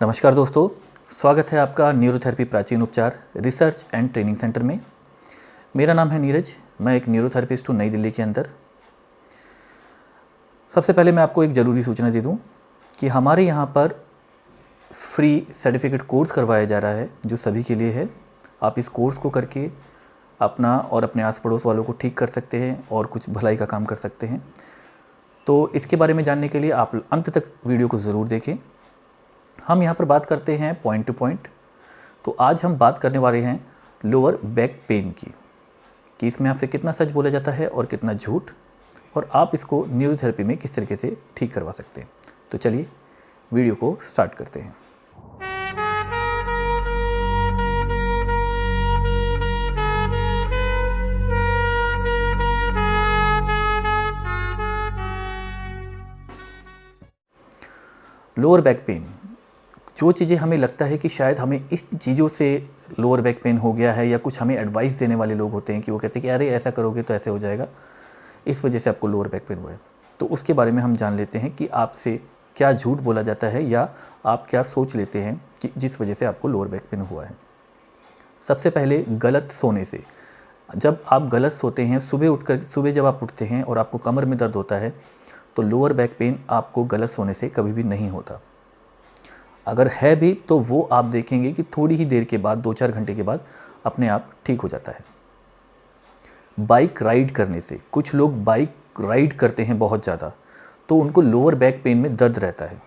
नमस्कार दोस्तों, स्वागत है आपका न्यूरोथेरेपी प्राचीन उपचार रिसर्च एंड ट्रेनिंग सेंटर में। मेरा नाम है नीरज, मैं एक न्यूरोथेरेपिस्ट हूँ नई दिल्ली के अंदर। सबसे पहले मैं आपको एक ज़रूरी सूचना दे दूँ कि हमारे यहाँ पर फ्री सर्टिफिकेट कोर्स करवाया जा रहा है जो सभी के लिए है। आप इस कोर्स को करके अपना और अपने आस पड़ोस वालों को ठीक कर सकते हैं और कुछ भलाई का काम कर सकते हैं। तो इसके बारे में जानने के लिए आप अंत तक वीडियो को ज़रूर देखें। हम यहाँ पर बात करते हैं पॉइंट टू पॉइंट। तो आज हम बात करने वाले हैं लोअर बैक पेन की, कि इसमें आपसे कितना सच बोला जाता है और कितना झूठ, और आप इसको न्यूरोथेरेपी में किस तरीके से ठीक करवा सकते हैं। तो चलिए वीडियो को स्टार्ट करते हैं। लोअर बैक पेन, जो चीज़ें हमें लगता है कि शायद हमें इस चीज़ों से लोअर बैक पेन हो गया है, या कुछ हमें एडवाइस देने वाले लोग होते हैं कि वो कहते हैं कि अरे ऐसा करोगे तो ऐसे हो जाएगा, इस वजह से आपको लोअर बैक पेन हुआ है। तो उसके बारे में हम जान लेते हैं कि आपसे क्या झूठ बोला जाता है या आप क्या सोच लेते हैं कि जिस वजह से आपको लोअर बैक पेन हुआ है। सबसे पहले गलत सोने से। जब आप गलत सोते हैं, सुबह जब आप उठते हैं और आपको कमर में दर्द होता है, तो लोअर बैक पेन आपको गलत सोने से कभी भी नहीं होता। अगर है भी तो वो आप देखेंगे कि थोड़ी ही देर के बाद, 2-4 घंटे के बाद अपने आप ठीक हो जाता है। बाइक राइड करने से, कुछ लोग बाइक राइड करते हैं बहुत ज़्यादा, तो उनको लोअर बैक पेन में दर्द रहता है।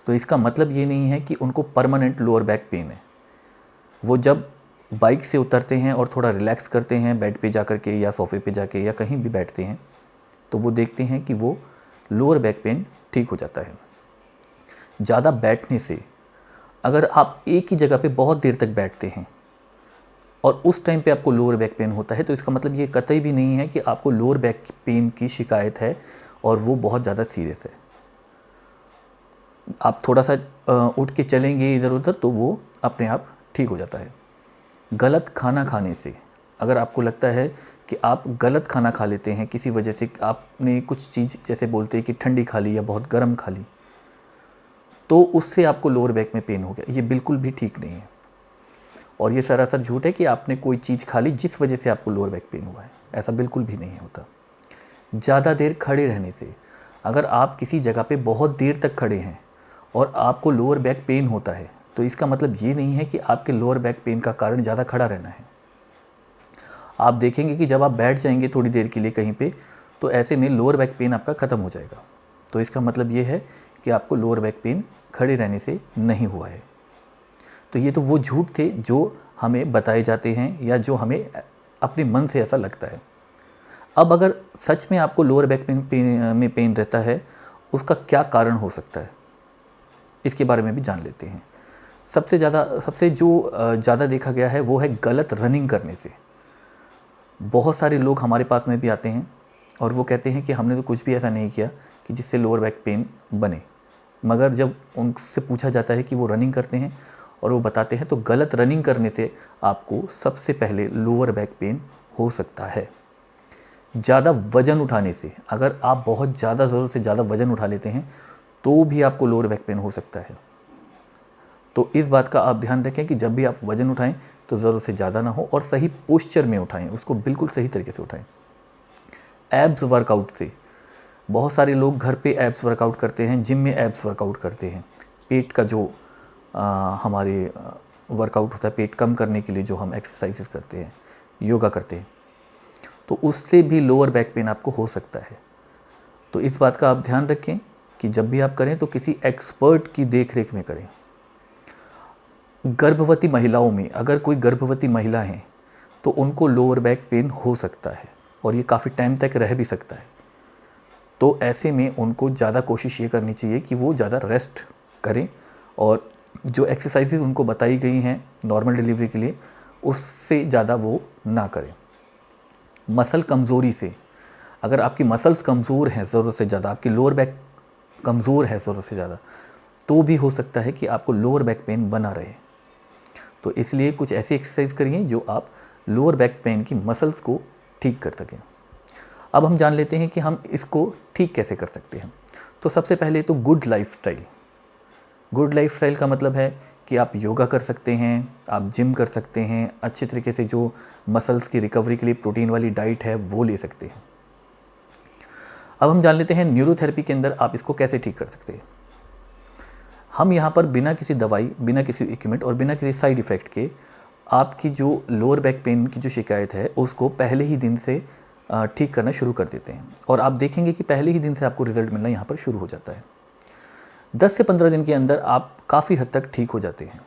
तो इसका मतलब ये नहीं है कि उनको परमानेंट लोअर बैक पेन है। वो जब बाइक से उतरते हैं और थोड़ा रिलैक्स करते हैं बेड पे जा कर के या सोफ़े पे जाके या कहीं भी बैठते हैं, तो वो देखते हैं कि वो लोअर बैक पेन ठीक हो जाता है। ज़्यादा बैठने से, अगर आप एक ही जगह पे बहुत देर तक बैठते हैं और उस टाइम पे आपको लोअर बैक पेन होता है, तो इसका मतलब ये कतई भी नहीं है कि आपको लोअर बैक पेन की शिकायत है और वो बहुत ज़्यादा सीरियस है। आप थोड़ा सा उठ के चलेंगे इधर उधर तो वो अपने आप ठीक हो जाता है। गलत खाना खाने से, अगर आपको लगता है कि आप गलत खाना खा लेते हैं किसी वजह से, आपने कुछ चीज़ जैसे बोलते हैं कि ठंडी खा ली या बहुत गर्म खा ली, तो उससे आपको लोअर बैक में पेन हो गया, ये बिल्कुल भी ठीक नहीं है। और ये सरासर झूठ है कि आपने कोई चीज़ खा ली जिस वजह से आपको लोअर बैक पेन हुआ है, ऐसा बिल्कुल भी नहीं होता। ज़्यादा देर खड़े रहने से, अगर आप किसी जगह पे बहुत देर तक खड़े हैं और आपको लोअर बैक पेन होता है, तो इसका मतलब ये नहीं है कि आपके लोअर बैक पेन का कारण ज़्यादा खड़ा रहना है। आप देखेंगे कि जब आप बैठ जाएंगे थोड़ी देर के लिए कहीं पे, तो ऐसे में लोअर बैक पेन आपका ख़त्म हो जाएगा। तो इसका मतलब ये है कि आपको लोअर बैक पेन खड़े रहने से नहीं हुआ है। तो ये तो वो झूठ थे जो हमें बताए जाते हैं या जो हमें अपने मन से ऐसा लगता है। अब अगर सच में आपको लोअर बैक में पेन रहता है, उसका क्या कारण हो सकता है, इसके बारे में भी जान लेते हैं। सबसे ज़्यादा देखा गया है वो है गलत रनिंग करने से। बहुत सारे लोग हमारे पास में भी आते हैं और वो कहते हैं कि हमने तो कुछ भी ऐसा नहीं किया कि जिससे लोअर बैक पेन बने, मगर जब उनसे पूछा जाता है कि वो रनिंग करते हैं और वो बताते हैं, तो गलत रनिंग करने से आपको सबसे पहले लोअर बैक पेन हो सकता है। ज़्यादा वज़न उठाने से, अगर आप बहुत ज़्यादा ज़रूरत से ज़्यादा वज़न उठा लेते हैं तो भी आपको लोअर बैक पेन हो सकता है। तो इस बात का आप ध्यान रखें कि जब भी आप वज़न उठाएं तो ज़रूरत से ज़्यादा ना हो और सही पोस्चर में उठाएं, उसको बिल्कुल सही तरीके से उठाएं। एब्स वर्कआउट से, बहुत सारे लोग घर पे एब्स वर्कआउट करते हैं, जिम में एब्स वर्कआउट करते हैं। पेट का जो हमारे वर्कआउट होता है, पेट कम करने के लिए जो हम एक्सरसाइजेस करते हैं, योगा करते हैं, तो उससे भी लोअर बैक पेन आपको हो सकता है। तो इस बात का आप ध्यान रखें कि जब भी आप करें तो किसी एक्सपर्ट की देख रेख में करें। गर्भवती महिलाओं में, अगर कोई गर्भवती महिला है तो उनको लोअर बैक पेन हो सकता है और ये काफ़ी टाइम तक रह भी सकता है। तो ऐसे में उनको ज़्यादा कोशिश ये करनी चाहिए कि वो ज़्यादा रेस्ट करें और जो एक्सरसाइजेज उनको बताई गई हैं नॉर्मल डिलीवरी के लिए, उससे ज़्यादा वो ना करें। मसल कमज़ोरी से, अगर आपकी मसल्स कमज़ोर हैं ज़रूरत से ज़्यादा, आपकी लोअर बैक कमज़ोर है ज़रूरत से ज़्यादा, तो भी हो सकता है कि आपको लोअर बैक पेन बना रहे। तो इसलिए कुछ ऐसी एक्सरसाइज करिए जो आप लोअर बैक पेन की मसल्स को ठीक कर सकें। अब हम जान लेते हैं कि हम इसको ठीक कैसे कर सकते हैं। तो सबसे पहले तो गुड लाइफस्टाइल, गुड लाइफस्टाइल का मतलब है कि आप योगा कर सकते हैं, आप जिम कर सकते हैं, अच्छे तरीके से जो मसल्स की रिकवरी के लिए प्रोटीन वाली डाइट है वो ले सकते हैं। अब हम जान लेते हैं न्यूरोथेरेपी के अंदर आप इसको कैसे ठीक कर सकते हैं। हम यहाँ पर बिना किसी दवाई, बिना किसी इक्विपमेंट और बिना किसी साइड इफ़ेक्ट के आपकी जो लोअर बैक पेन की जो शिकायत है उसको पहले ही दिन से ठीक करना शुरू कर देते हैं, और आप देखेंगे कि पहले ही दिन से आपको रिज़ल्ट मिलना यहाँ पर शुरू हो जाता है। 10 से 15 दिन के अंदर आप काफ़ी हद तक ठीक हो जाते हैं।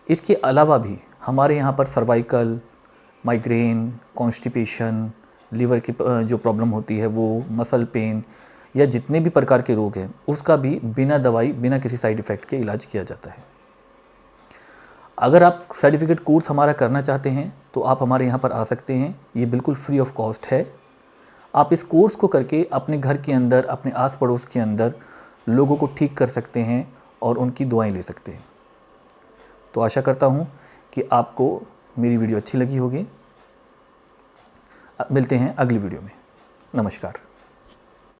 इसके अलावा भी हमारे यहाँ पर सर्वाइकल, माइग्रेन, कॉन्स्टिपेशन, लीवर की जो प्रॉब्लम होती है वो, मसल पेन या जितने भी प्रकार के रोग हैं उसका भी बिना दवाई, बिना किसी साइड इफ़ेक्ट के इलाज किया जाता है। अगर आप सर्टिफिकेट कोर्स हमारा करना चाहते हैं तो आप हमारे यहाँ पर आ सकते हैं, ये बिल्कुल फ्री ऑफ कॉस्ट है। आप इस कोर्स को करके अपने घर के अंदर, अपने आस पड़ोस के अंदर लोगों को ठीक कर सकते हैं और उनकी दुआएं ले सकते हैं। तो आशा करता हूँ कि आपको मेरी वीडियो अच्छी लगी होगी। मिलते हैं अगली वीडियो में। नमस्कार।